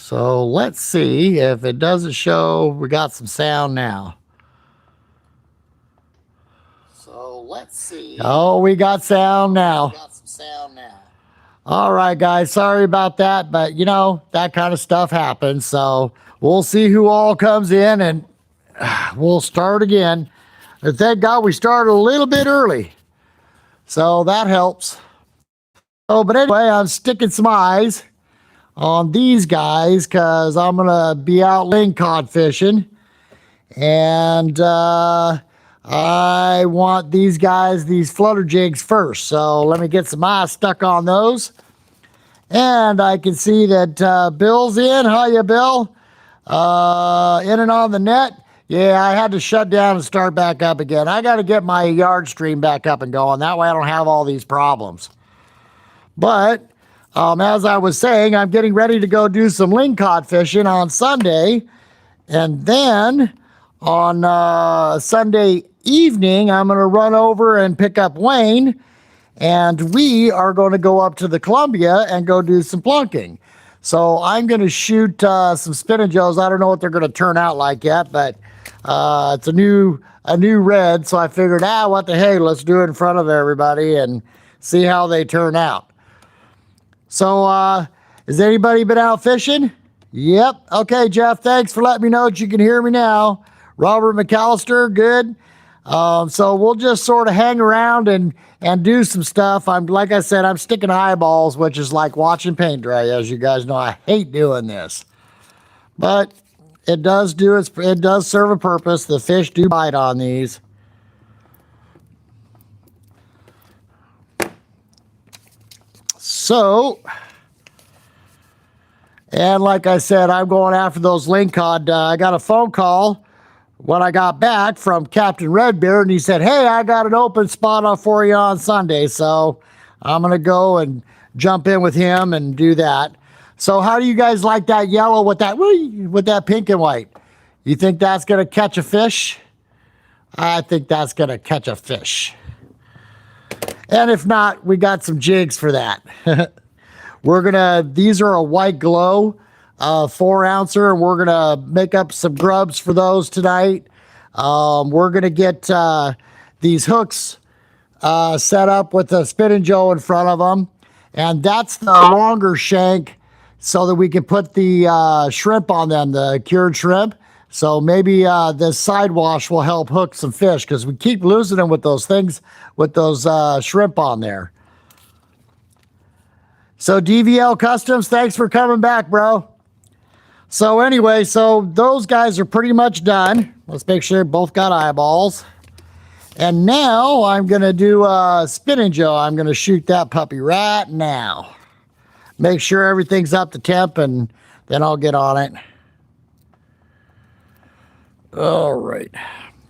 So let's see if it doesn't show. We got some sound now. So let's see. Oh, we got sound now. We got some sound now. All right, guys. Sorry about that, but you know, that kind of stuff happens. So we'll see who all comes in and we'll start again. And thank God we started a little bit early. So that helps. Oh, but anyway, I'm sticking some eyes on these guys because I'm going to be out ling cod fishing. And I want these guys, these flutter jigs first. So let me get some eyes stuck on those. And I can see that Bill's in. Hiya, Bill. In and on the net. Yeah, I had to shut down and start back up again. I got to get my yard stream back up and going. That way I don't have all these problems. But as I was saying, I'm getting ready to go do some ling cod fishing on Sunday. And then on Sunday evening, I'm going to run over and pick up Wayne. And we are going to go up to the Columbia and go do some plunking. So I'm going to shoot some spin and joes. I don't know what they're going to turn out like yet, but it's a new red. So I figured, what the hey, let's do it in front of everybody and see how they turn out. So has anybody been out fishing? Yep. Okay, Jeff, thanks for letting me know that you can hear me now. Robert McAllister, good. So we'll just sort of hang around and do some stuff. Like I said, I'm sticking eyeballs, which is like watching paint dry. As you guys know, I hate doing this, but it does serve a purpose. The fish do bite on these. So, and like I said, I'm going after those ling cod. I got a phone call when I got back from Captain Redbeard, and he said, hey, I got an open spot for you on Sunday, so I'm going to go and jump in with him and do that. So how do you guys like that yellow with that pink and white? You think that's going to catch a fish? I think that's going to catch a fish. And if not, we got some jigs for that. These are a white glow. 4-ouncer, and we're gonna make up some grubs for those tonight. We're gonna get these hooks set up with a spin and joe in front of them, and that's the longer shank so that we can put the shrimp on them, the cured shrimp. So maybe the side wash will help hook some fish because we keep losing them with those things, with those shrimp on there. So DVL Customs, thanks for coming back, bro. So anyway, so those guys are pretty much done. Let's make sure both got eyeballs. And now I'm going to do a spin and joe. I'm going to shoot that puppy right now. Make sure everything's up to temp, and then I'll get on it. All right.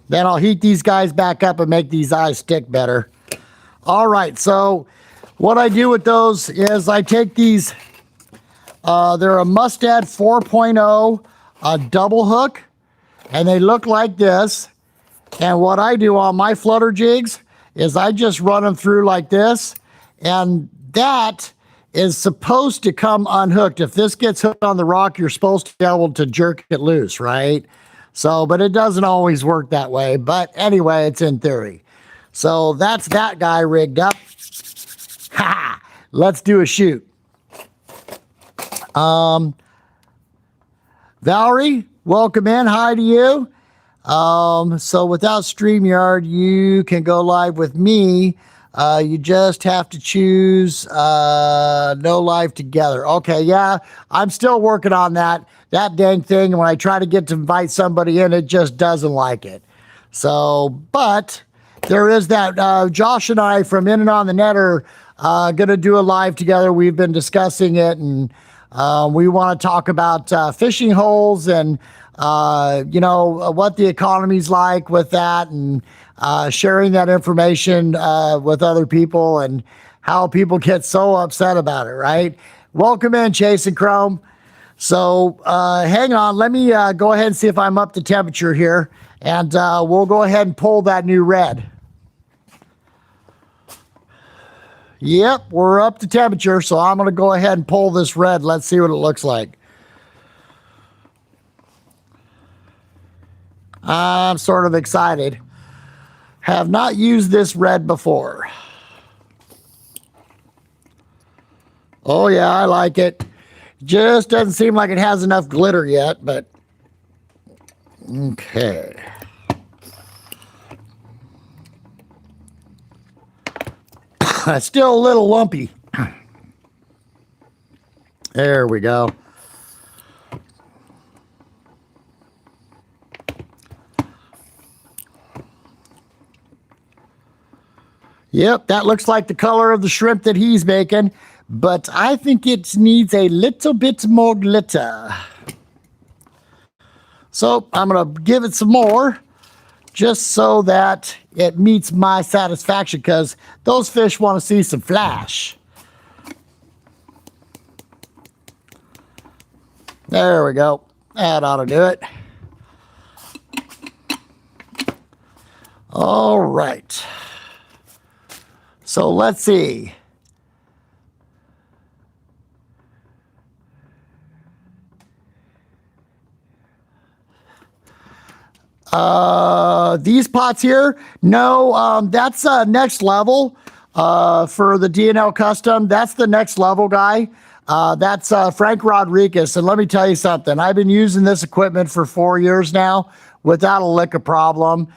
Then I'll heat these guys back up and make these eyes stick better. All right, so what I do with those is I take these... they're a Mustad 4.0 double hook, and they look like this. And what I do on my flutter jigs is I just run them through like this, and that is supposed to come unhooked. If this gets hooked on the rock, you're supposed to be able to jerk it loose, right? So, but it doesn't always work that way. But anyway, it's in theory. So that's that guy rigged up. Ha! Let's do a shoot. Valerie, welcome in. Hi to you. So without StreamYard, you can go live with me. You just have to choose no live together. Okay, yeah, I'm still working on that dang thing. And when I try to get to invite somebody in, it just doesn't like it. So, but there is that. Josh and I from In and On the Net are going to do a live together. We've been discussing it, and we want to talk about fishing holes and, what the economy's like with that, and sharing that information with other people and how people get so upset about it, right? Welcome in, Chase and Chrome. So hang on. Let me go ahead and see if I'm up to temperature here, and we'll go ahead and pull that new red. Yep, we're up to temperature, so I'm going to go ahead and pull this red. Let's see what it looks like. I'm sort of excited. Have not used this red before. Oh yeah, I like it. Just doesn't seem like it has enough glitter yet, but okay. It's still a little lumpy. There we go. Yep, that looks like the color of the shrimp that he's making, but I think it needs a little bit more glitter. So I'm going to give it some more just so that it meets my satisfaction, because those fish want to see some flash. There we go. That ought to do it. All right. So let's see. These pots here, no, that's next level for the D&L Custom. That's the next level guy. That's Frank Rodriguez. And let me tell you something. I've been using this equipment for 4 years now without a lick of problem.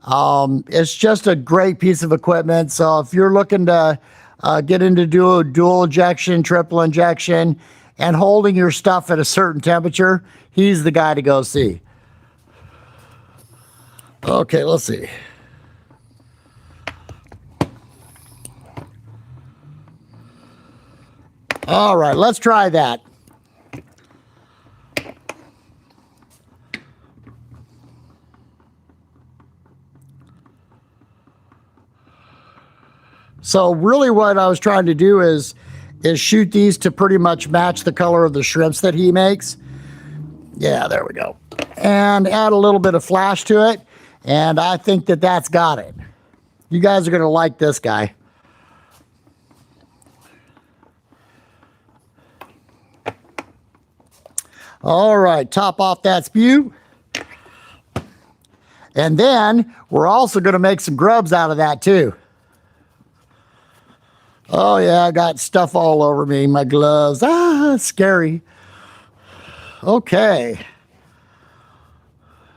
It's just a great piece of equipment. So if you're looking to get into dual injection, triple injection, and holding your stuff at a certain temperature, he's the guy to go see. Okay, let's see. All right, let's try that. So really what I was trying to do is shoot these to pretty much match the color of the shrimps that he makes. Yeah, there we go. And add a little bit of flash to it. And I think that that's got it. You guys are going to like this guy. All right, top off that spew. And then we're also going to make some grubs out of that too. Oh yeah, I got stuff all over me, my gloves. Ah, scary. Okay.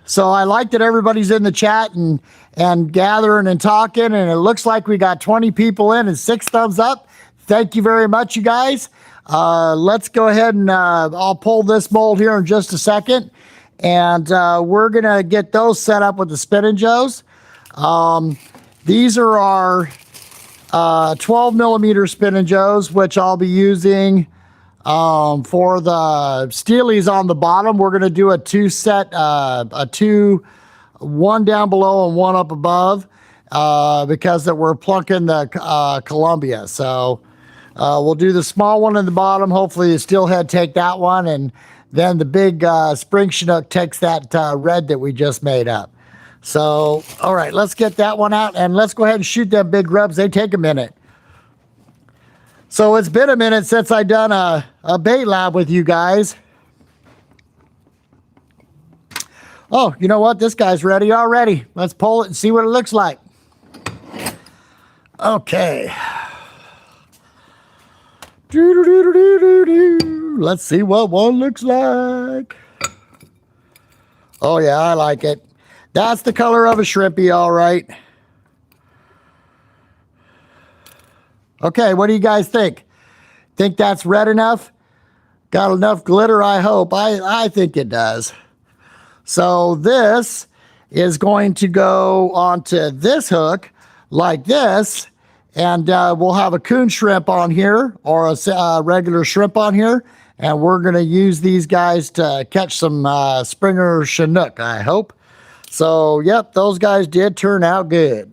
So I like that everybody's in the chat and gathering and talking, and it looks like we got 20 people in and 6 thumbs up. Thank you very much, you guys. Let's go ahead and I'll pull this mold here in just a second, and we're gonna get those set up with the Spin and Joes. These are our 12 millimeter Spin and Joes, which I'll be using for the steelies on the bottom. We're going to do a 2 set, one down below and one up above, because that we're plunking the Columbia. So we'll do the small one in the bottom. Hopefully the steelhead take that one, and then the big spring Chinook takes that red that we just made up. So, all right, let's get that one out, and let's go ahead and shoot them big grubs. They take a minute. So it's been a minute since I done a bait lab with you guys. Oh, you know what? This guy's ready already. Let's pull it and see what it looks like. Okay. Let's see what one looks like. Oh yeah, I like it. That's the color of a shrimpy, all right. Okay, what do you guys think? Think that's red enough? Got enough glitter, I hope. I think it does. So this is going to go onto this hook like this, and we'll have a coon shrimp on here, or a regular shrimp on here, and we're going to use these guys to catch some Springer Chinook, I hope. So, yep, those guys did turn out good.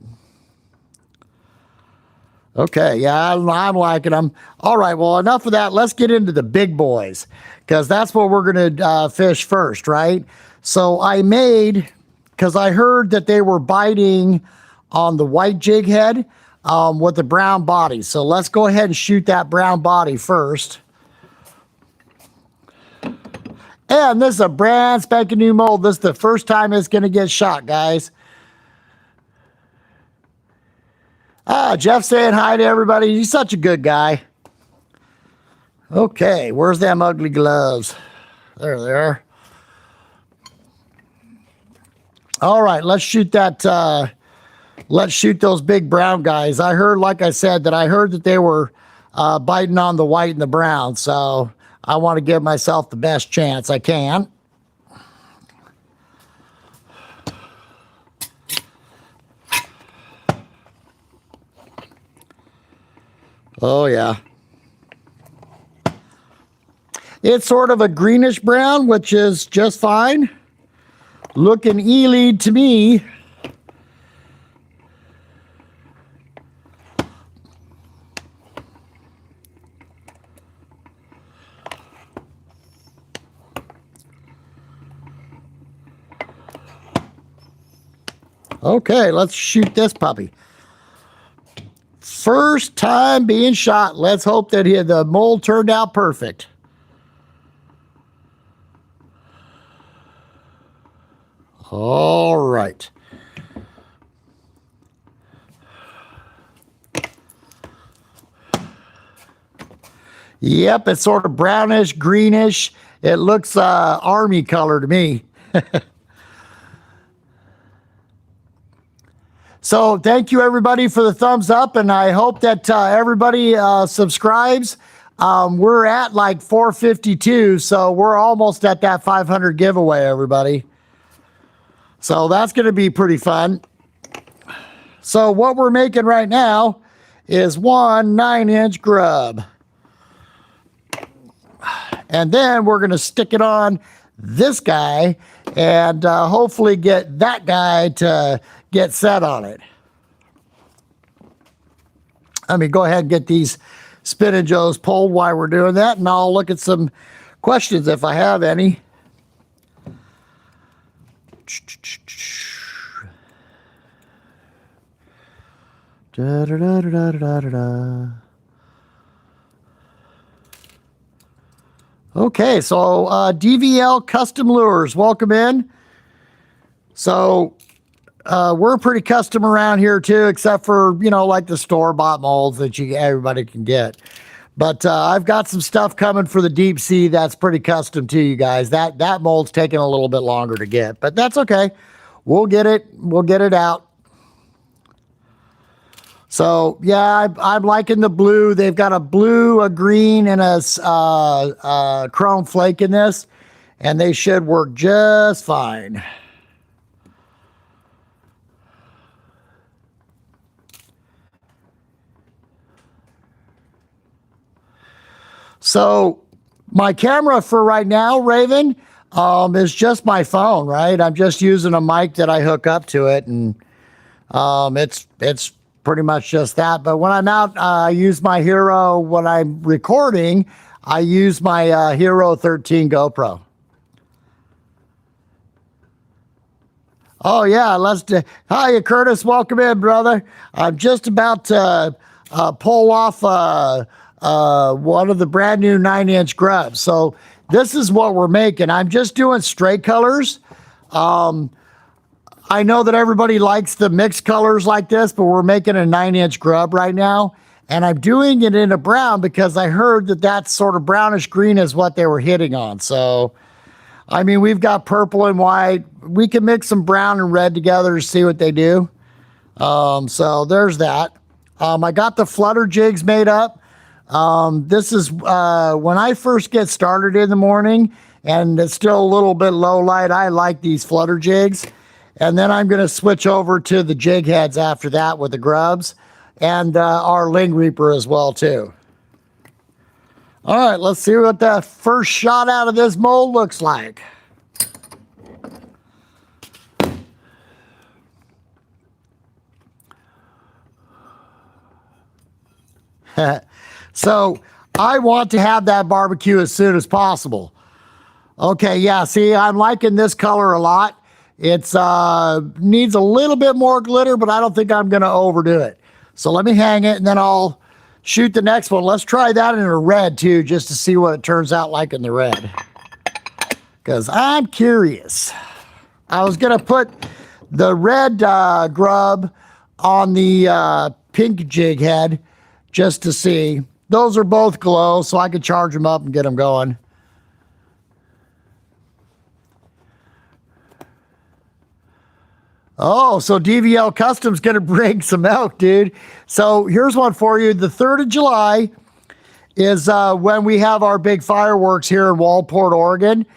Okay, yeah, I'm liking them. All right, well, enough of that. Let's get into the big boys, because that's what we're going to fish first, right? So I made, because I heard that they were biting on the white jig head with the brown body. So let's go ahead and shoot that brown body first. And this is a brand spanking new mold. This is the first time it's going to get shot, guys. Jeff saying hi to everybody. He's such a good guy. Okay, where's them ugly gloves? There they are. All right, let's shoot that. Let's shoot those big brown guys. I heard, like I said, that I heard that they were biting on the white and the brown. So I want to give myself the best chance I can. Oh, yeah. It's sort of a greenish brown, which is just fine. Looking E-lead to me. Okay, let's shoot this puppy. First time being shot. Let's hope that the mold turned out perfect. All right. Yep, it's sort of brownish, greenish. It looks army color to me. So thank you, everybody, for the thumbs up, and I hope that everybody subscribes. We're at like 452, so we're almost at that 500 giveaway, everybody. So that's going to be pretty fun. So what we're making right now is one 9-inch grub. And then we're going to stick it on this guy and hopefully get that guy to get set on it. Let me go ahead and get these Spinning Joes pulled while we're doing that, and I'll look at some questions if I have any. Da, da, da, da, da, da, da. Okay, so DVL Custom Lures, welcome in. So we're pretty custom around here too, except for, you know, like the store-bought molds that everybody can get. But I've got some stuff coming for the deep sea that's pretty custom to you guys. That mold's taking a little bit longer to get, but that's okay. We'll get it. We'll get it out. So yeah, I'm liking the blue. They've got a blue, a green, and a chrome flake in this, and they should work just fine. So my camera for right now, Raven, is just my phone, right? I'm just using a mic that I hook up to it, and it's pretty much just that. But when I'm out, I use my Hero. When I'm recording, I use my Hero 13 GoPro. Oh yeah, hi Curtis, welcome in, brother. I'm just about to pull off one of the brand new 9-inch grubs. So this is what we're making. I'm just doing straight colors. I know that everybody likes the mixed colors like this, but we're making a 9-inch grub right now. And I'm doing it in a brown because I heard that sort of brownish green is what they were hitting on. So, I mean, we've got purple and white. We can mix some brown and red together to see what they do. So there's that. I got the flutter jigs made up. This is when I first get started in the morning and it's still a little bit low light. I like these flutter jigs. And then I'm going to switch over to the jig heads after that with the grubs and our Ling Reaper as well too. All right, let's see what the first shot out of this mold looks like. So I want to have that barbecue as soon as possible. Okay, yeah, see, I'm liking this color a lot. It's needs a little bit more glitter, but I don't think I'm going to overdo it. So let me hang it, and then I'll shoot the next one. Let's try that in a red, too, just to see what it turns out like in the red. because I'm curious. I was going to put the red grub on the pink jig head just to see. Those are both glow, so I could charge them up and get them going. Oh, so DVL Custom's going to bring some elk, dude. So here's one for you. The 3rd of July is when we have our big fireworks here in Walport, Oregon.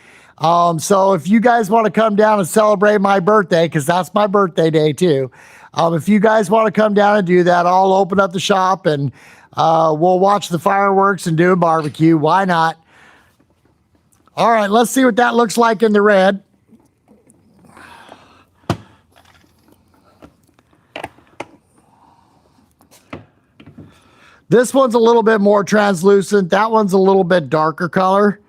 So if you guys want to come down and celebrate my birthday, because that's my birthday day too. If you guys want to come down and do that, I'll open up the shop and we'll watch the fireworks and do a barbecue. Why not? All right, let's see what that looks like in the red. This one's a little bit more translucent. That one's a little bit darker color.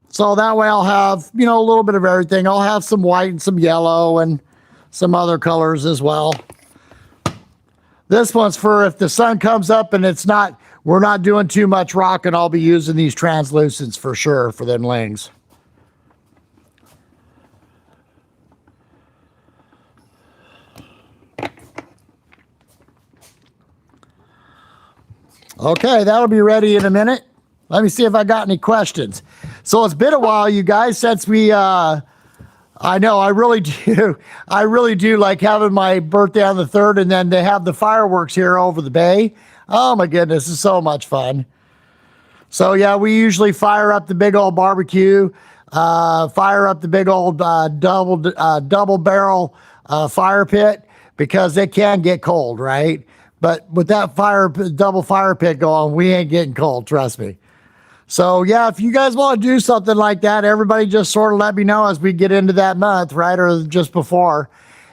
So that way I'll have, you know, a little bit of everything. I'll have some white and some yellow and some other colors as well. This one's for if the sun comes up and we're not doing too much rocking, I'll be using these translucents for sure for them lings. Okay, that'll be ready in a minute. Let me see if I got any questions. So it's been a while, you guys, since we, I know, I really do like having my birthday on the 3rd, and then they have the fireworks here over the bay. Oh my goodness, it's so much fun. So yeah, we usually fire up the big old barbecue, fire up the big old double barrel fire pit, because it can get cold, right? But with that double fire pit going, we ain't getting cold, trust me. So yeah, if you guys want to do something like that, everybody just sort of let me know as we get into that month, right? Or just before.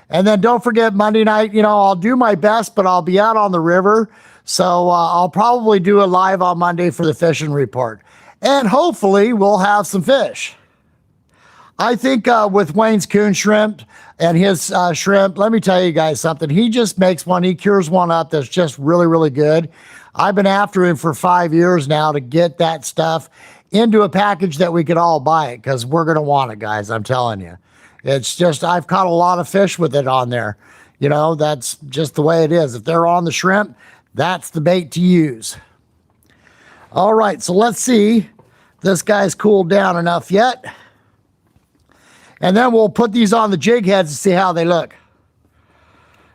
And then don't forget Monday night, you know, I'll do my best, but I'll be out on the river. So I'll probably do a live on Monday for the fishing report. And hopefully we'll have some fish. I think with Wayne's Coon Shrimp and his shrimp, let me tell you guys something. He just makes one, he cures one up that's just really, really good. I've been after him for 5 years now to get that stuff into a package that we could all buy it, because we're going to want it, guys. I'm telling you. It's just, I've caught a lot of fish with it on there. You know, that's just the way it is. If they're on the shrimp, that's the bait to use. All right, so let's see. This guy's cooled down enough yet. And then we'll put these on the jig heads to see how they look.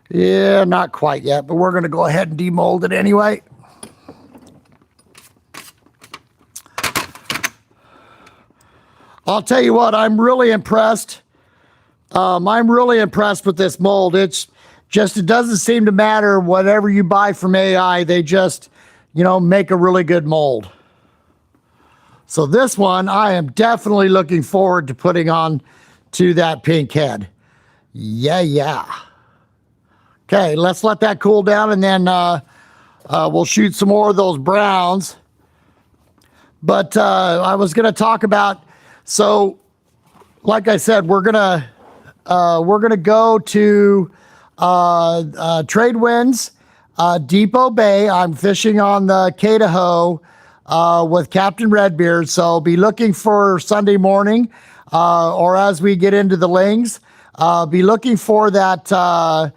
Yeah, not quite yet, but we're going to go ahead and demold it anyway. I'll tell you what, I'm really impressed. I'm really impressed with this mold. It's just, it doesn't seem to matter whatever you buy from AI. They just, you know, make a really good mold. So this one, I am definitely looking forward to putting on to that pink head. Yeah. Okay, let's let that cool down, and then we'll shoot some more of those browns. But I was going to talk about, so like I said, we're gonna go to Trade Winds, Depot Bay. I'm fishing on the Catahoe with Captain Redbeard, so be looking for Sunday morning. Or as we get into the lings, be looking for that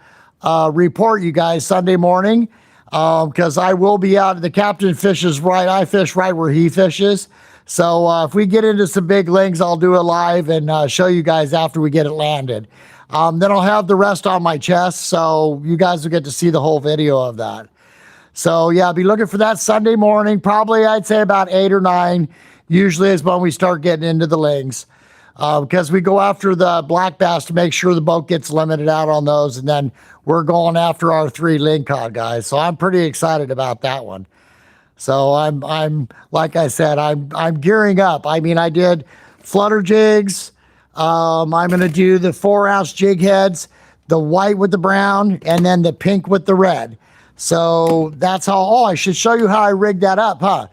report, you guys, Sunday morning, because I will be out. The captain fishes right. I fish right where he fishes. So if we get into some big lings, I'll do it live and show you guys after we get it landed. Then I'll have the rest on my chest, so you guys will get to see the whole video of that. So yeah, be looking for that Sunday morning. Probably I'd say about 8 or 9 usually is when we start getting into the lings. Because we go after the black bass to make sure the boat gets limited out on those, and then we're going after our 3 lingcod guys. So I'm pretty excited about that one. So I'm like I said, I'm gearing up. I mean, I did flutter jigs. I'm going to do the 4-ounce jig heads, the white with the brown, and then the pink with the red. So that's how. Oh, I should show you how I rigged that up, huh?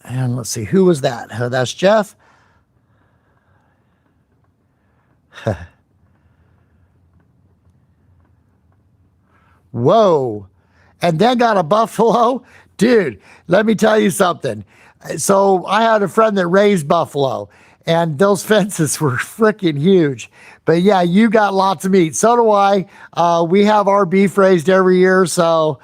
And let's see, who was that? Oh, that's Jeff. Whoa. And then got a buffalo. Dude, let me tell you something. So I had a friend that raised buffalo, and those fences were freaking huge. But yeah, you got lots of meat. So do I. We have our beef raised every year, so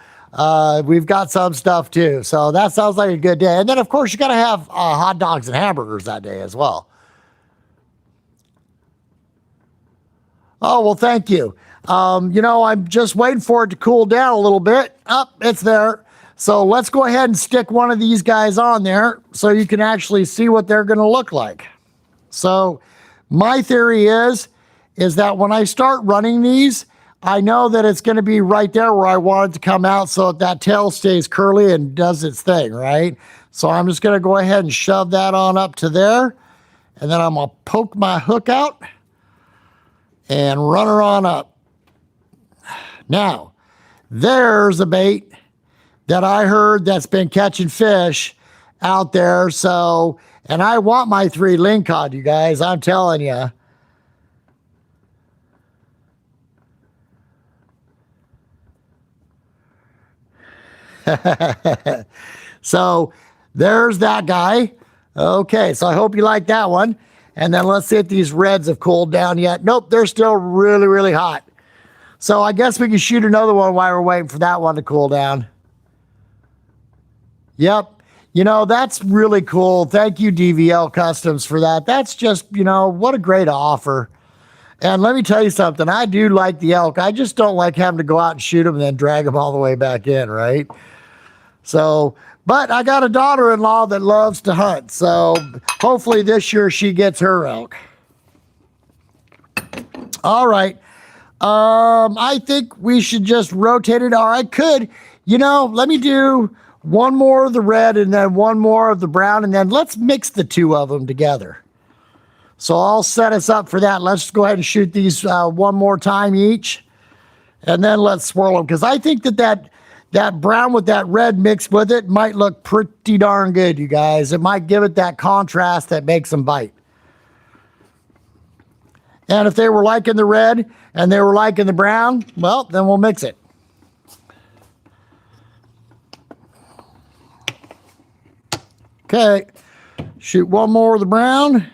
we've got some stuff too. So that sounds like a good day. And then, of course, you got to have hot dogs and hamburgers that day as well. Oh, well, thank you. I'm just waiting for it to cool down a little bit. Up, it's there. So let's go ahead and stick one of these guys on there so you can actually see what they're going to look like. So my theory is that when I start running these, I know that it's going to be right there where I want it to come out so that tail stays curly and does its thing, right? So I'm just going to go ahead and shove that on up to there. And then I'm going to poke my hook out and run her on up. Now, there's a bait that I heard that's been catching fish out there. So, and I want my 3 ling cod, you guys, I'm telling you. So there's that guy. Okay, so I hope you like that one. And then let's see if these reds have cooled down yet. Nope, they're still really, really hot. So I guess we can shoot another one while we're waiting for that one to cool down. Yep. That's really cool. Thank you, DVL Customs, for that. That's just, what a great offer. And let me tell you something. I do like the elk. I just don't like having to go out and shoot them and then drag them all the way back in, right? So, but I got a daughter-in-law that loves to hunt. So hopefully this year she gets her elk. All right. I think we should just rotate it. Or I could, let me do one more of the red and then one more of the brown, and then let's mix the 2 of them together. So I'll set us up for that. Let's go ahead and shoot these one more time each, and then let's swirl them, because I think that brown with that red mixed with it might look pretty darn good, you guys. It might give it that contrast that makes them bite. And if they were liking the red and they were liking the brown, well, then we'll mix it. Okay, shoot one more of the brown.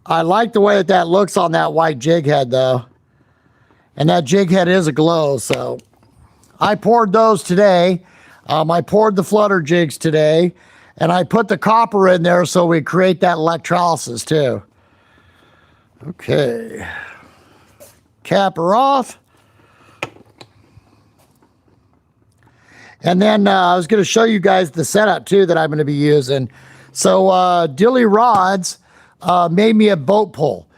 I like the way that looks on that white jig head, though. And that jig head is a glow, so. I poured those today. I poured the flutter jigs today. And I put the copper in there so we create that electrolysis, too. Okay. Cap her off. And then I was going to show you guys the setup, too, that I'm going to be using. So Dilly Rods made me a boat pole,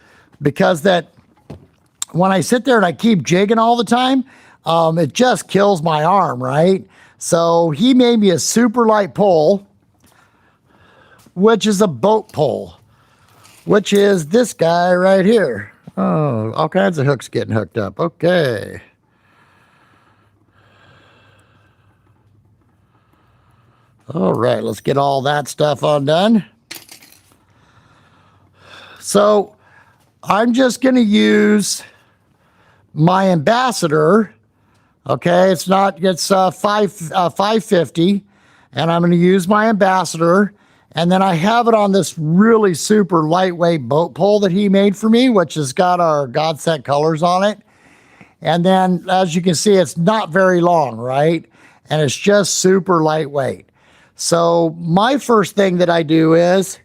because that when I sit there and I keep jigging all the time, it just kills my arm, right? So he made me a super light pole, which is a boat pole, which is this guy right here. Oh, all kinds of hooks getting hooked up. Okay. All right, let's get all that stuff undone. So I'm just going to use my ambassador. Okay, it's 550, and I'm going to use my ambassador. And then I have it on this really super lightweight boat pole that he made for me, which has got our God set colors on it. And then, as you can see, it's not very long, right? And it's just super lightweight. So my first thing that I do is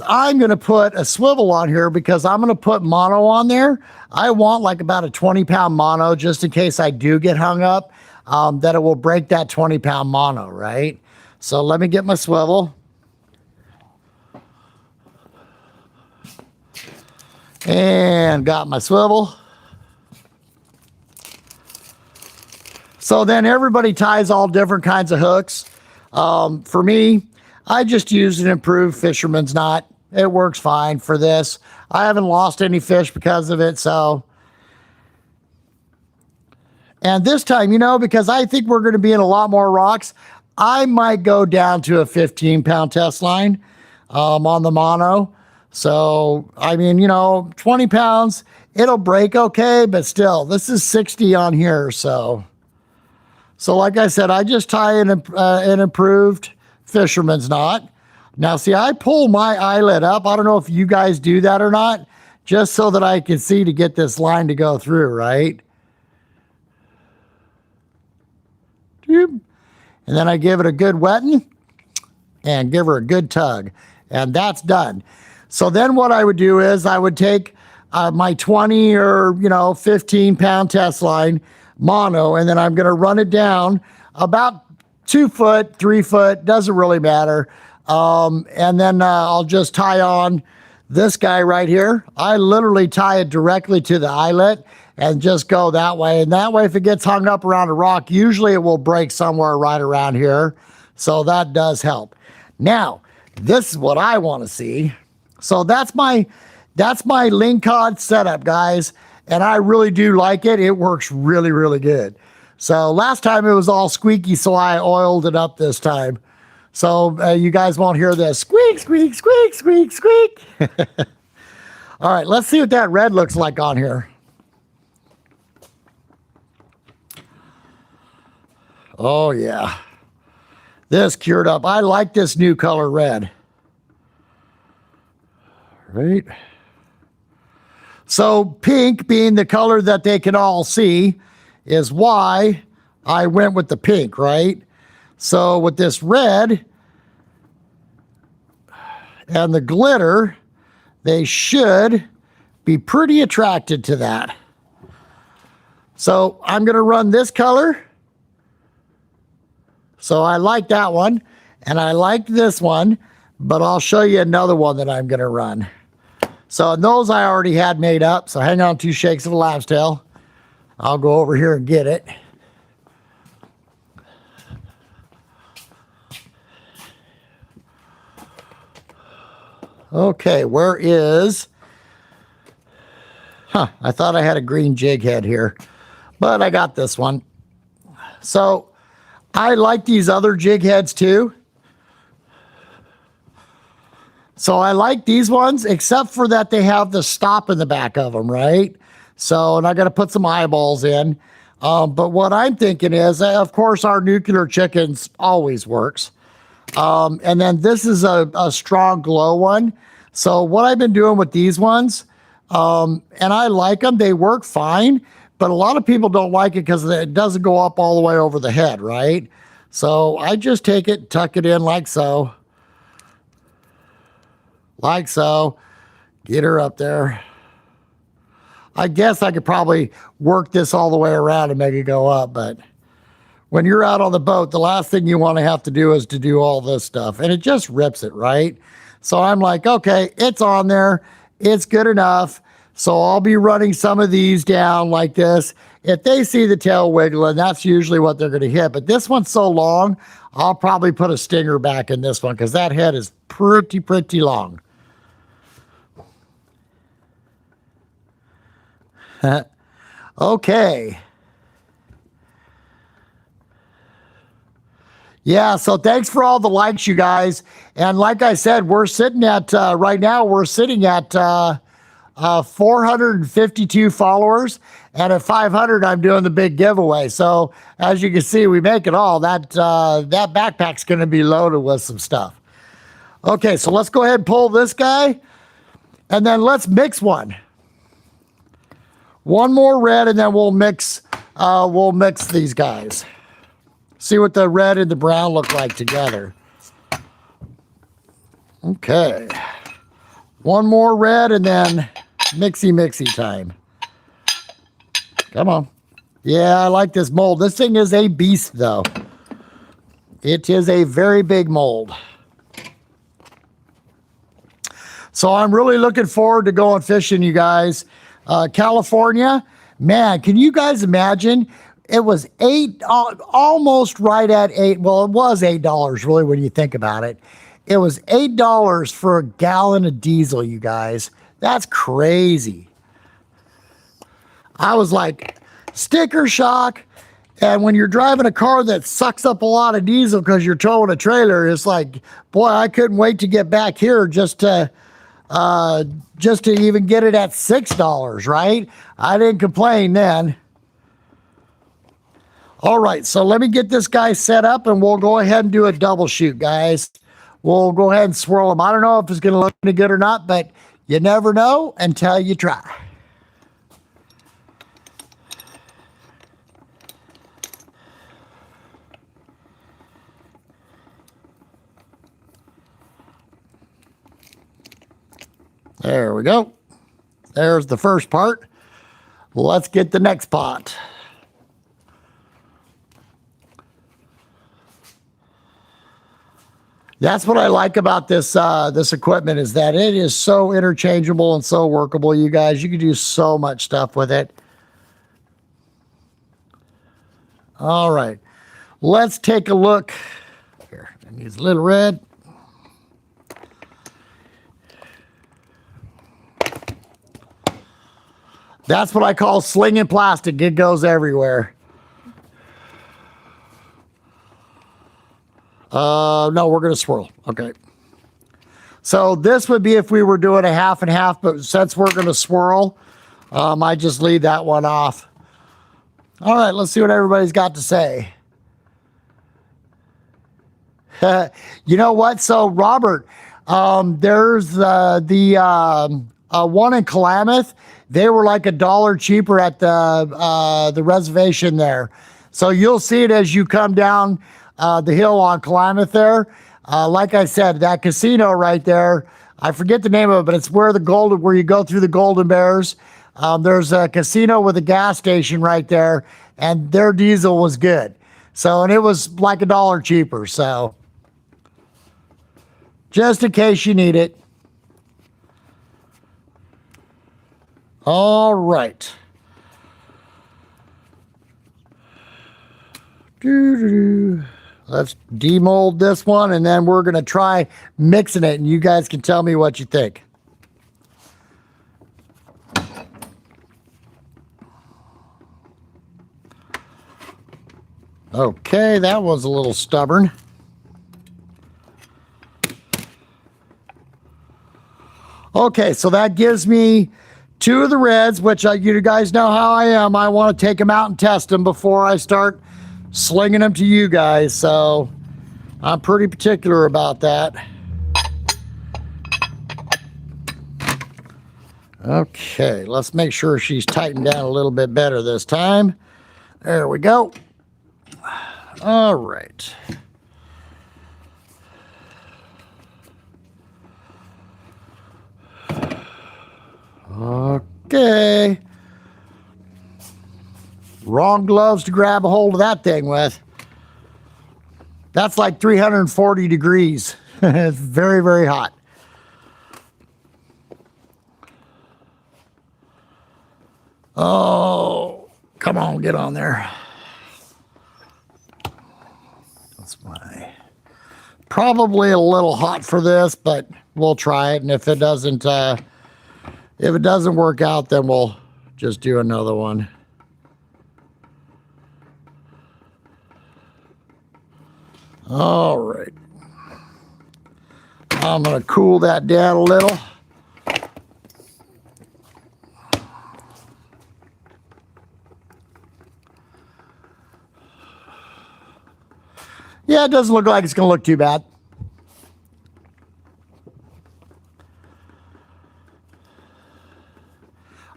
I'm going to put a swivel on here, because I'm going to put mono on there. I want like about a 20-pound mono, just in case I do get hung up, that it will break that 20-pound mono, right? So let me get my swivel. And got my swivel. So then everybody ties all different kinds of hooks. For me, I just use an improved fisherman's knot. It works fine for this. I haven't lost any fish because of it, so. And this time, because I think we're going to be in a lot more rocks, I might go down to a 15-pound test line on the mono. So, 20 pounds, it'll break okay, but still, this is 60 on here, so So like I said, I just tie an improved fisherman's knot. Now see, I pull my eyelet up. I don't know if you guys do that or not, just so that I can see to get this line to go through, right? And then I give it a good wetting and give her a good tug, and that's done. So then what I would do is I would take my 20 or 15-pound test line mono, and then I'm going to run it down about 2 foot, 3 foot, doesn't really matter. And then I'll just tie on this guy right here. I literally tie it directly to the eyelet and just go that way. And that way, if it gets hung up around a rock, usually it will break somewhere right around here. So that does help. Now, this is what I want to see. So that's my ling cod setup, guys. And I really do like it. It works really, really good. So last time it was all squeaky, so I oiled it up this time. So you guys won't hear this squeak, squeak, squeak, squeak, squeak. All right, let's see what that red looks like on here. Oh, yeah. This cured up. I like this new color red. Right. So pink being the color that they can all see is why I went with the pink, right? So with this red and the glitter, they should be pretty attracted to that. So I'm going to run this color. So I like that one, and I like this one, but I'll show you another one that I'm going to run. So those I already had made up, so hang on 2 shakes of a lamb's tail. I'll go over here and get it. Okay, where is... I thought I had a green jig head here, but I got this one. So I like these other jig heads too. So I like these ones, except for that they have the stop in the back of them, right? So, and I got to put some eyeballs in. But what I'm thinking is, of course, our nuclear chickens always works. And then this is a strong glow one. So what I've been doing with these ones, and I like them, they work fine, but a lot of people don't like it because it doesn't go up all the way over the head, right? So I just take it, tuck it in like so. Like so. Get her up there. I guess I could probably work this all the way around and make it go up, but when you're out on the boat, the last thing you want to have to do is to do all this stuff, and it just rips it, right? So I'm like, okay, it's on there. It's good enough. So I'll be running some of these down like this. If they see the tail wiggling, that's usually what they're going to hit. But this one's so long, I'll probably put a stinger back in this one because that head is pretty long. Okay. Yeah, so thanks for all the likes, you guys. And like I said, we're sitting at, right now, we're sitting at 452 followers. And at 500, I'm doing the big giveaway. So as you can see, we make it all. That backpack's going to be loaded with some stuff. Okay, so let's go ahead and pull this guy. And then let's mix one. One more red, and then we'll mix these guys. See what the red and the brown look like together. Okay. One more red, and then mixy time. Come on. Yeah, I like this mold. This thing is a beast, though. It is a very big mold. So I'm really looking forward to going fishing, you guys. California, man, can you guys imagine? It was almost right at $8. Well, it was $8 really when you think about it. It was $8 for a gallon of diesel, you guys. That's crazy. I was like, sticker shock. And when you're driving a car that sucks up a lot of diesel because you're towing a trailer, it's like, boy, I couldn't wait to get back here just to even get it at $6, right? I didn't complain then. All right, so let me get this guy set up and we'll go ahead and do a double shoot, guys. We'll go ahead and swirl him. I don't know if it's going to look any good or not, but you never know until you try. There we go. There's the first part. Let's get the next pot. That's what I like about this this equipment, is that it is so interchangeable and so workable, you guys. You can do so much stuff with it. All right. Let's take a look. Here, I need a little red. That's what I call slinging plastic. It goes everywhere. No, we're going to swirl. Okay. So this would be if we were doing a half and half, but since we're going to swirl, I just leave that one off. All right, let's see what everybody's got to say. You know what? So, Robert, there's the one in Klamath. They were like $1 cheaper at the reservation there. So you'll see it as you come down the hill on Klamath there. Like I said, that casino right there, I forget the name of it, but it's where you go through the Golden Bears. There's a casino with a gas station right there, and their diesel was good. So, and it was like $1 cheaper. So, just in case you need it. All right. Let's demold this one, and then we're going to try mixing it, and you guys can tell me what you think. Okay, that was a little stubborn. Okay, so that gives me 2 of the reds, which you guys know how I am. I want to take them out and test them before I start slinging them to you guys. So I'm pretty particular about that. Okay, let's make sure she's tightened down a little bit better this time. There we go. All right. Okay. Wrong gloves to grab a hold of that thing with. That's like 340 degrees. It's very, very hot. Oh, come on, get on there. That's why. Probably a little hot for this, but we'll try it. And if it doesn't work out, then we'll just do another one. All right. I'm going to cool that down a little. Yeah, it doesn't look like it's going to look too bad.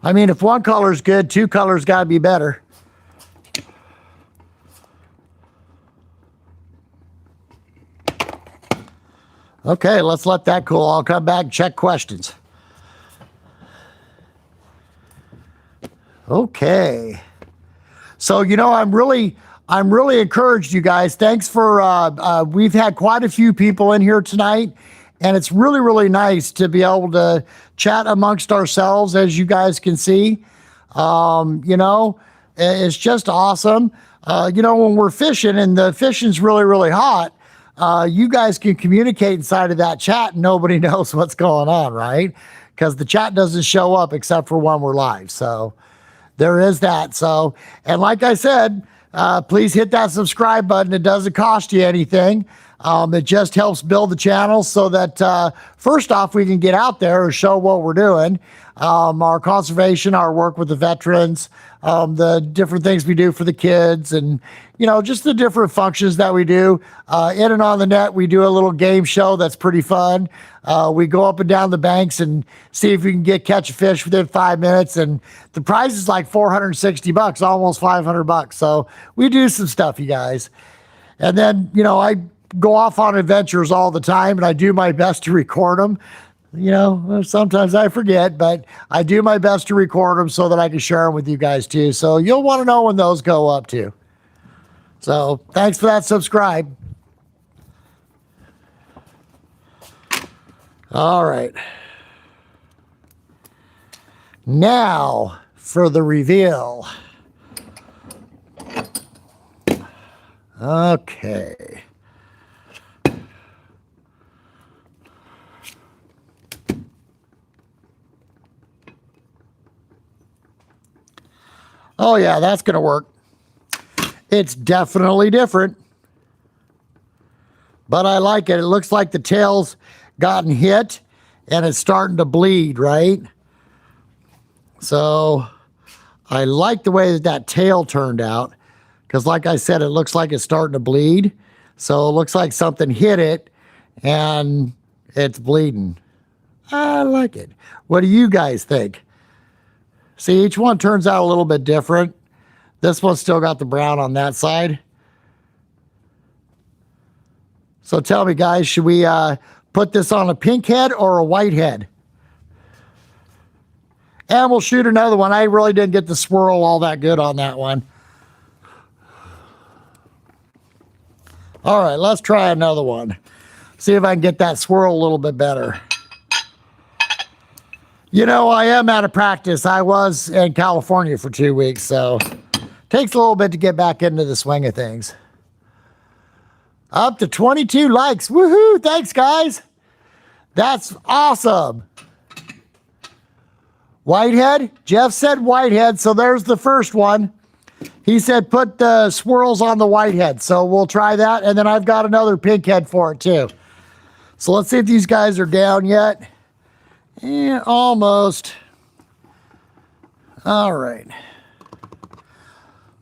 I mean, if one color's good, 2 colors got to be better. Okay, let's let that cool. I'll come back and check questions. Okay. So, you know, I'm really encouraged, you guys. Thanks for, we've had quite a few people in here tonight, and it's really, really nice to be able to chat amongst ourselves, as you guys can see. You know, it's just awesome. You know, when we're fishing and the fishing's really, really hot, you guys can communicate inside of that chat and nobody knows what's going on, right? Because the chat doesn't show up except for when we're live. So there is that. So, and like I said, please hit that subscribe button. It doesn't cost you anything. It just helps build the channel so that first off, we can get out there and show what we're doing. Our conservation, our work with the veterans, the different things we do for the kids, and just the different functions that we do. In and on the net, we do a little game show that's pretty fun. We go up and down the banks and see if we can catch a fish within 5 minutes, and the prize is like $460, almost $500. So we do some stuff, you guys. And then, I go off on adventures all the time, and I do my best to record them. Sometimes I forget, but I do my best to record them so that I can share them with you guys too. So you'll want to know when those go up too. So thanks for that subscribe. All right. Now for the reveal. Okay. Oh yeah, that's going to work. It's definitely different, but I like it. It looks like the tail's gotten hit and it's starting to bleed, right? So I like the way that tail turned out, because like I said, it looks like it's starting to bleed. So it looks like something hit it and it's bleeding. I like it. What do you guys think? See, each one turns out a little bit different. This one's still got the brown on that side. So tell me, guys, should we put this on a pink head or a white head? And we'll shoot another one. I really didn't get the swirl all that good on that one. All right, let's try another one. See if I can get that swirl a little bit better. I am out of practice. I was in California for 2 weeks, so takes a little bit to get back into the swing of things. Up to 22 likes. Woohoo! Thanks, guys. That's awesome. Whitehead? Jeff said whitehead, so there's the first one. He said put the swirls on the whitehead, so we'll try that, and then I've got another pink head for it too. So let's see if these guys are down yet. Yeah, almost. All right.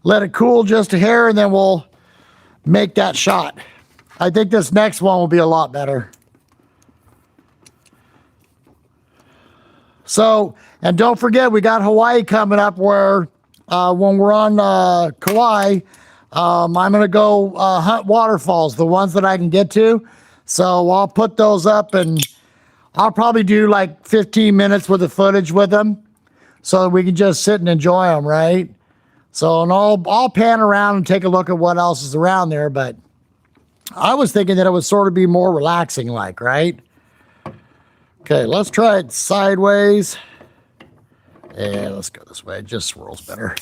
Let it cool just a hair, and then we'll make that shot. I think this next one will be a lot better. So, and don't forget, we got Hawaii coming up where when we're on Kauai, I'm going to go hunt waterfalls, the ones that I can get to. So I'll put those up, and I'll probably do like 15 minutes worth of footage with them so that we can just sit and enjoy them, right? So, and I'll pan around and take a look at what else is around there, but I was thinking that it would sort of be more relaxing like, right? Okay, let's try it sideways. Yeah, let's go this way. It just swirls better.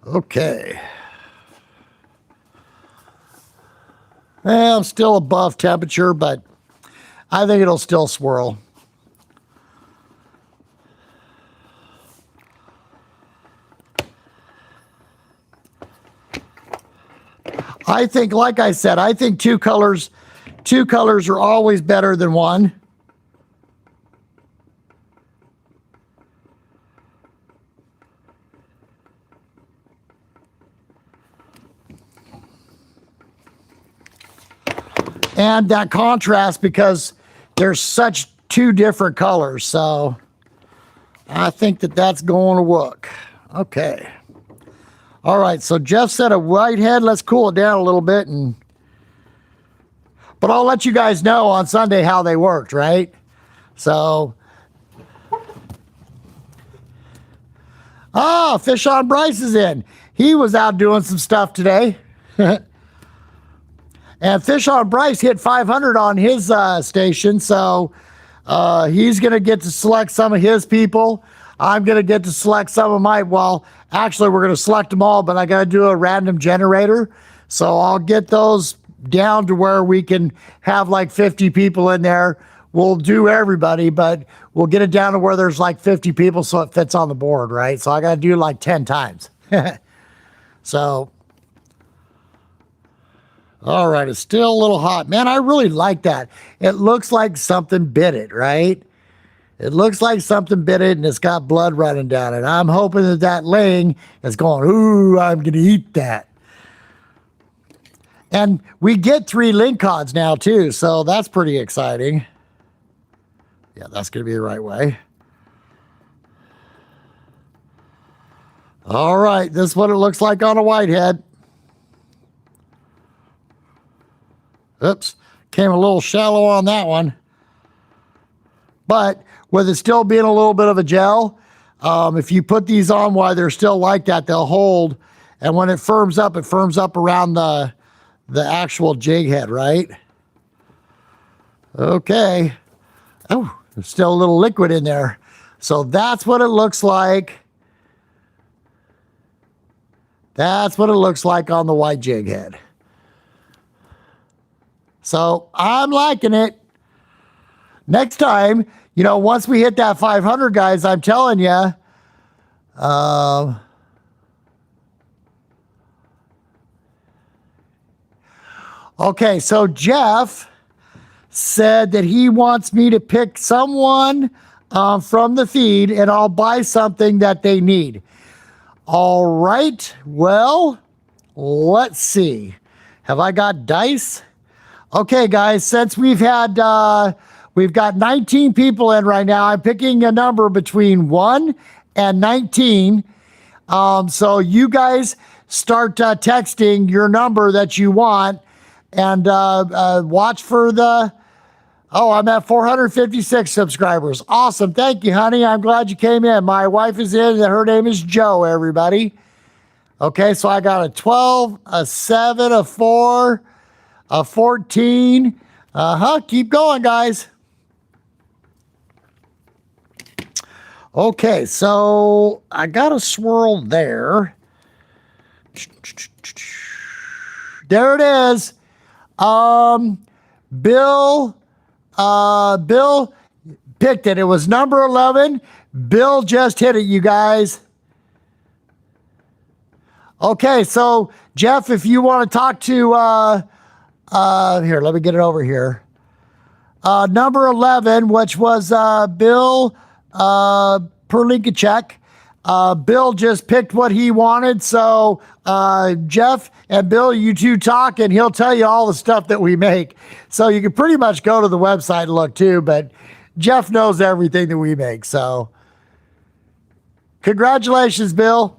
Okay. Well, I'm still above temperature, but I think it'll still swirl. I think, like I said, I think two colors are always better than one. And that contrast, because there's such two different colors. So I think that that's going to work. Okay. All right, so Jeff said a whitehead. Let's cool it down a little bit, but I'll let you guys know on Sunday how they worked, right? So, Fish on Bryce is in. He was out doing some stuff today. And Fish on Bryce hit 500 on his station, so he's going to get to select some of his people. I'm going to get to select some of my, well, actually, we're going to select them all, but I got to do a random generator. So I'll get those down to where we can have like 50 people in there. We'll do everybody, but we'll get it down to where there's like 50 people so it fits on the board, right? So I got to do like 10 times. So All right, it's still a little hot. Man, I really like that. It looks like something bit it, right? It looks like something bit it and it's got blood running down it. I'm hoping that that ling is going, ooh, I'm going to eat that. And we get 3 ling cods now too, so that's pretty exciting. Yeah, that's going to be the right way. All right, this is what it looks like on a whitehead. Oops, came a little shallow on that one. But with it still being a little bit of a gel, if you put these on while they're still like that, they'll hold. And when it firms up around the actual jig head, right? Okay. Oh, there's still a little liquid in there. So that's what it looks like. That's what it looks like on the white jig head. So I'm liking it. Next time, you know, once we hit that 500, guys, I'm telling you, okay, so Jeff said that he wants me to pick someone from the feed and I'll buy something that they need. All right, well, let's see. Have I got dice? Okay, guys, since we've got 19 people in right now, I'm picking a number between 1 and 19. So you guys start texting your number that you want and watch for the... Oh, I'm at 456 subscribers. Awesome. Thank you, honey. I'm glad you came in. My wife is in, and her name is Joe, everybody. Okay, so I got a 12, a 7, a 4, a 14. Keep going, guys. Okay, so I got a swirl there. There it is. Bill picked it. It was number 11. Bill just hit it, you guys. Okay, so Jeff, if you want to talk to, here, let me get it over here. Number 11, which was Bill Perlinkachek. Bill just picked what he wanted. So Jeff and Bill, you two talk and he'll tell you all the stuff that we make. So you can pretty much go to the website and look too, but Jeff knows everything that we make. So congratulations, Bill.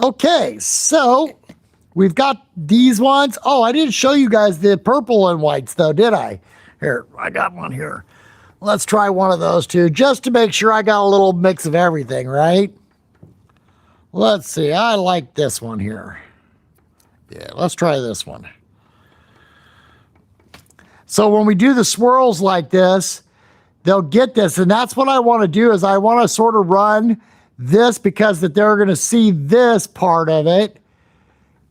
Okay, so we've got these ones. Oh, I didn't show you guys the purple and whites though, did I? Here, I got one here. Let's try one of those two, just to make sure I got a little mix of everything, right? Let's see, I like this one here. Yeah, let's try this one. So when we do the swirls like this, they'll get this, and that's what I want to do is I want to sort of run this because that they're going to see this part of it,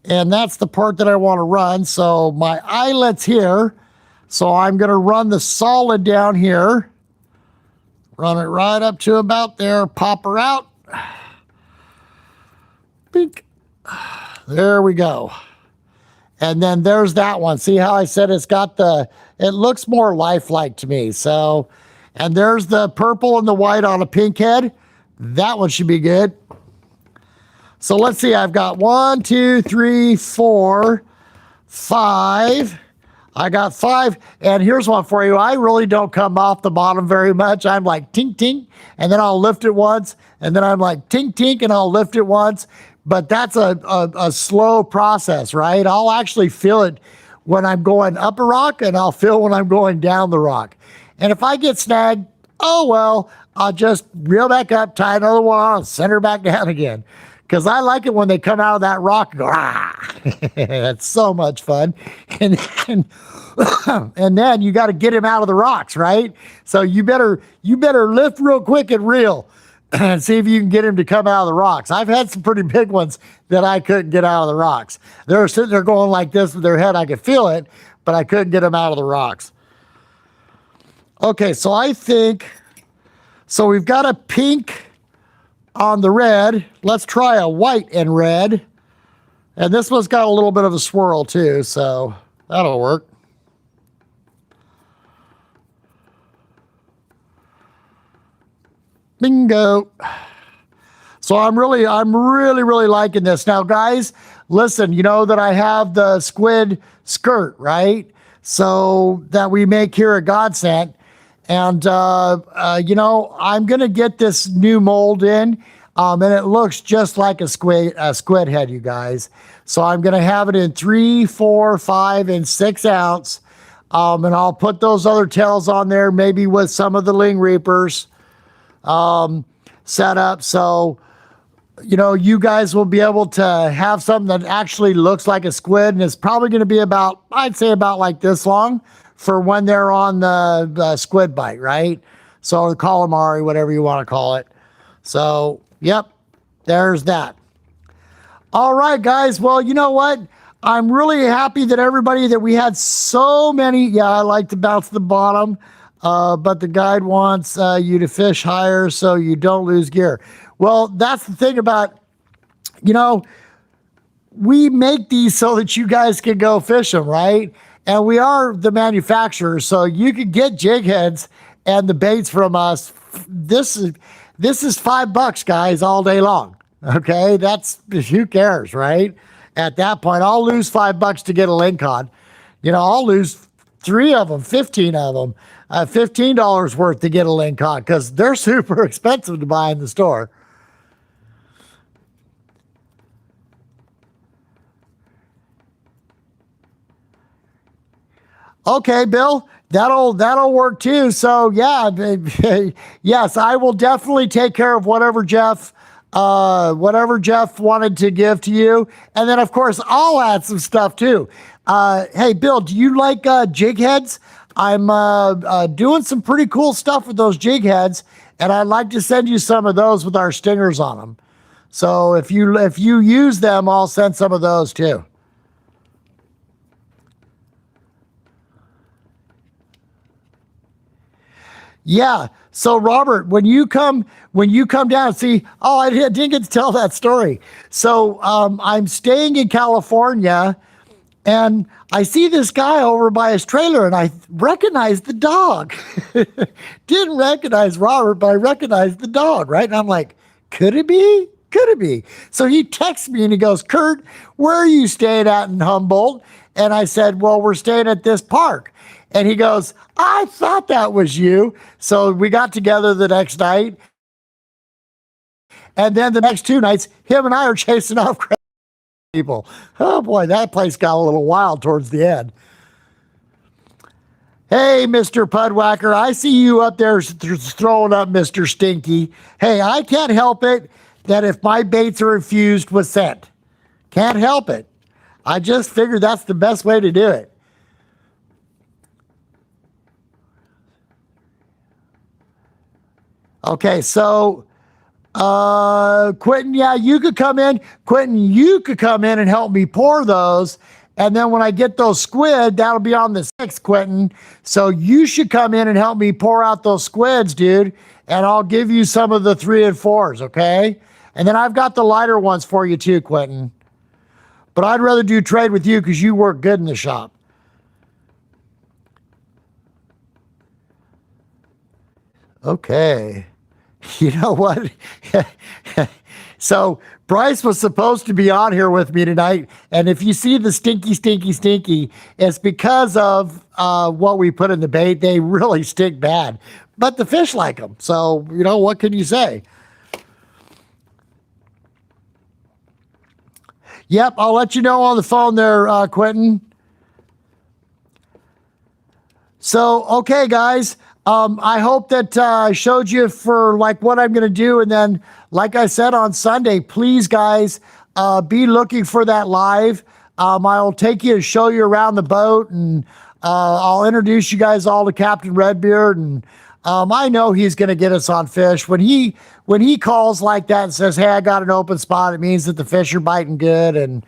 and that's the part that I want to run. So my eyelet's here. So I'm going to run the solid down here, run it right up to about there, pop her out. Bink. There we go. And then there's that one. See how I said it's got it looks more lifelike to me. So, and there's the purple and the white on a pink head. That one should be good. So let's see, I've got 1, 2, 3, 4, 5. I got 5, and here's one for you. I really don't come off the bottom very much. I'm like tink, tink, and then I'll lift it once, and then I'm like tink, tink, and I'll lift it once. But that's a slow process, right? I'll actually feel it when I'm going up a rock, and I'll feel when I'm going down the rock. And if I get snagged, oh well, I'll just reel back up, tie another one on, and send her back down again. Because I like it when they come out of that rock and go, ah, that's so much fun. And then you got to get him out of the rocks, right? So you better lift real quick and reel and see if you can get him to come out of the rocks. I've had some pretty big ones that I couldn't get out of the rocks. They were sitting there going like this with their head. I could feel it, but I couldn't get them out of the rocks. Okay, so I think, so we've got a pink on the red. Let's try a white and red. And this one's got a little bit of a swirl too, so that'll work. Bingo. So I'm really liking this. Now, guys, listen, you know that I have the squid skirt, right? So that we make here at Godsent. And, you know, I'm going to get this new mold in. And it looks just like a squid head, you guys. So I'm going to have it in 3, 4, 5, and 6 ounce. And I'll put those other tails on there, maybe with some of the ling reapers set up. So, you know, you guys will be able to have something that actually looks like a squid. And it's probably going to be about, I'd say about like this long for when they're on the squid bite, right? So the calamari, whatever you want to call it. So, yep, there's that. All right, guys. Well, you know what? I'm really happy that everybody, that we had so many. Yeah, I like to bounce the bottom, but the guide wants you to fish higher so you don't lose gear. Well, that's the thing about, you know, we make these so that you guys can go fish them, right? And we are the manufacturers, so you can get jig heads and the baits from us. This is $5, guys, all day long. Okay, that's, who cares, right? At that point, I'll lose $5 to get a ling cod. You know, I'll lose 3 of them, 15 of them, $15 worth to get a ling cod because they're super expensive to buy in the store. Okay, Bill, that'll work too. So yeah, yes, I will definitely take care of whatever Jeff wanted to give to you, and then of course I'll add some stuff too. Hey, Bill, do you like jig heads? I'm doing some pretty cool stuff with those jig heads, and I'd like to send you some of those with our stingers on them. So if you use them, I'll send some of those too. Yeah. So Robert, when you come down, see, oh, I didn't get to tell that story. So I'm staying in California, and I see this guy over by his trailer, and I recognize the dog. Didn't recognize Robert, but I recognized the dog, right? And I'm like, could it be? Could it be? So he texts me and he goes, Kurt, where are you staying at in Humboldt? And I said, well, we're staying at this park. And he goes, I thought that was you. So we got together the next night. And then the next 2 nights, him and I are chasing off people. Oh boy, that place got a little wild towards the end. Hey, Mr. Pudwhacker, I see you up there throwing up Mr. Stinky. Hey, I can't help it that if my baits are infused with scent. Can't help it. I just figured that's the best way to do it. Okay, so Quentin, yeah, you could come in. Quentin, you could come in and help me pour those. And then when I get those squid, that'll be on the 6th, Quentin. So you should come in and help me pour out those squids, dude. And I'll give you some of the 3 and 4s, okay? And then I've got the lighter ones for you too, Quentin. But I'd rather do trade with you because you work good in the shop. Okay. You know what? So Bryce was supposed to be on here with me tonight, and if you see the stinky, it's because of what we put in the bait. They really stink bad, but the fish like them. So you know, what can you say? Yep, I'll let you know on the phone there, Quentin. So okay, guys. I hope that I showed you for like what I'm going to do. And then, like I said on Sunday, please, guys, be looking for that live. I'll take you and show you around the boat, and I'll introduce you guys all to Captain Redbeard. And I know he's going to get us on fish. When he calls like that and says, hey, I got an open spot, it means that the fish are biting good. And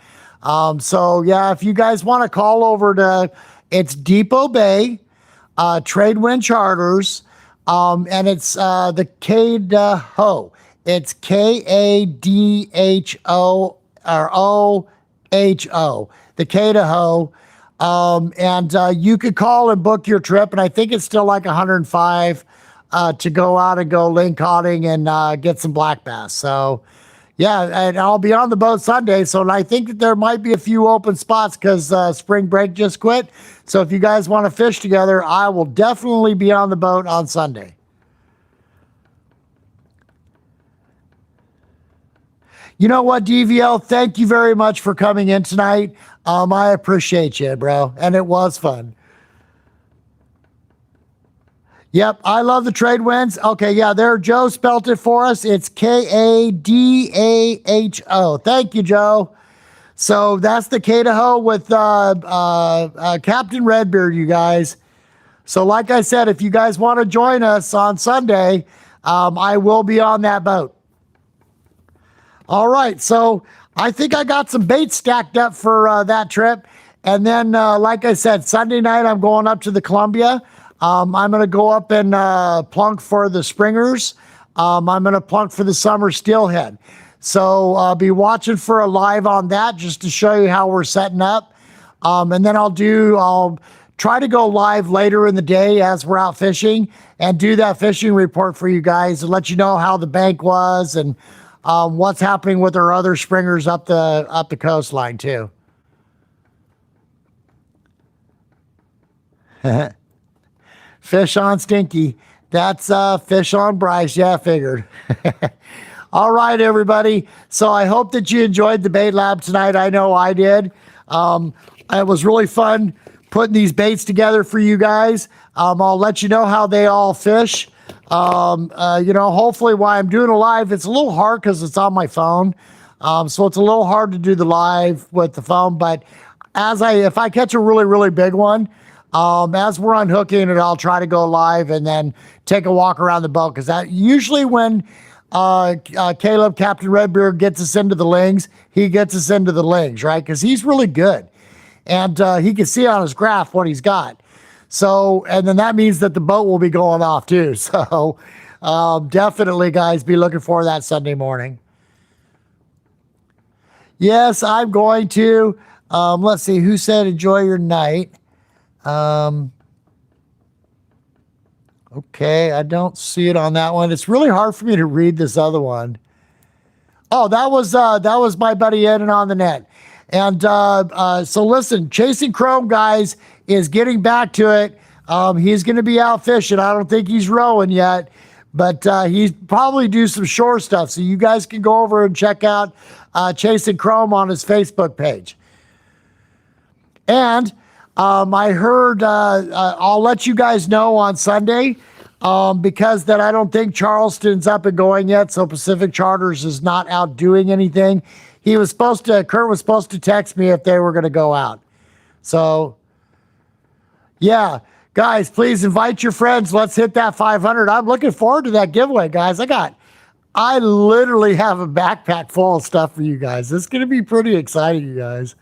so, yeah, if you guys want to call over to, it's Depot Bay, Tradewind Charters, and it's the Kadho. It's Kadho or the K to Ho. And you could call and book your trip, and I think it's still like 105 to go out and go ling caughting and get some black bass. So, yeah, and I'll be on the boat Sunday. So I think that there might be a few open spots because spring break just quit. So if you guys want to fish together, I will definitely be on the boat on Sunday. You know what, DVL? Thank you very much for coming in tonight. I appreciate you, bro, and it was fun. Yep, I love the trade winds. Okay, yeah, there, Joe spelt it for us. It's Kadaho. Thank you, Joe. So that's the Kadaho with Captain Redbeard, you guys. So like I said, if you guys want to join us on Sunday, I will be on that boat. All right, so I think I got some bait stacked up for that trip. And then, like I said, Sunday night, I'm going up to the Columbia. I'm going to go up and plunk for the springers. I'm going to plunk for the summer steelhead. So I'll be watching for a live on that just to show you how we're setting up. And then I'll try to go live later in the day as we're out fishing and do that fishing report for you guys and let you know how the bank was and what's happening with our other springers up the coastline too. Fish on Stinky. That's fish on Bryce. Yeah, I figured. All right, everybody. So I hope that you enjoyed the bait lab tonight. I know I did. It was really fun putting these baits together for you guys. I'll let you know how they all fish. Hopefully while I'm doing a live, it's a little hard because it's on my phone. So it's a little hard to do the live with the phone, but if I catch a really, really big one, as we're unhooking it, I'll try to go live and then take a walk around the boat. Cause that usually when, Caleb, Captain Redbeard gets us into the lings, he gets us into the lings, right? Cause he's really good. And, he can see on his graph what he's got. So, and then that means that the boat will be going off too. So, definitely, guys, be looking for that Sunday morning. Yes, I'm going to. Let's see, who said enjoy your night? Okay, I don't see it on that one. It's really hard for me to read this other one. Oh, that was my buddy Ed and on the net. And so listen, Chasing Chrome, guys, is getting back to it. He's going to be out fishing. I don't think he's rowing yet, but he's probably do some shore stuff. So you guys can go over and check out Chasing Chrome on his Facebook page. And I heard, I'll let you guys know on Sunday because that I don't think Charleston's up and going yet. So Pacific Charters is not out doing anything. Kurt was supposed to text me if they were going to go out. So, yeah, guys, please invite your friends. Let's hit that 500. I'm looking forward to that giveaway, guys. I literally have a backpack full of stuff for you guys. It's going to be pretty exciting, you guys.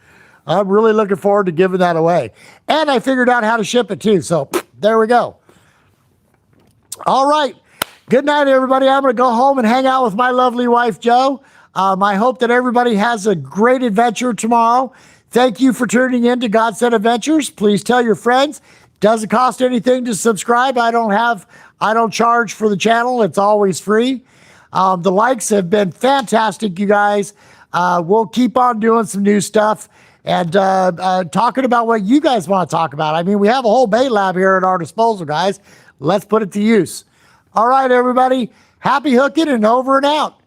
I'm really looking forward to giving that away. And I figured out how to ship it too. So, there we go. All right. Good night, everybody. I'm going to go home and hang out with my lovely wife, Jo. I hope that everybody has a great adventure tomorrow. Thank you for tuning in to Godsend Adventures. Please tell your friends. Doesn't cost anything to subscribe. I don't charge for the channel. It's always free. The likes have been fantastic, you guys. We'll keep on doing some new stuff and talking about what you guys want to talk about. I mean, we have a whole bait lab here at our disposal, guys. Let's put it to use. All right, everybody. Happy hooking and over and out.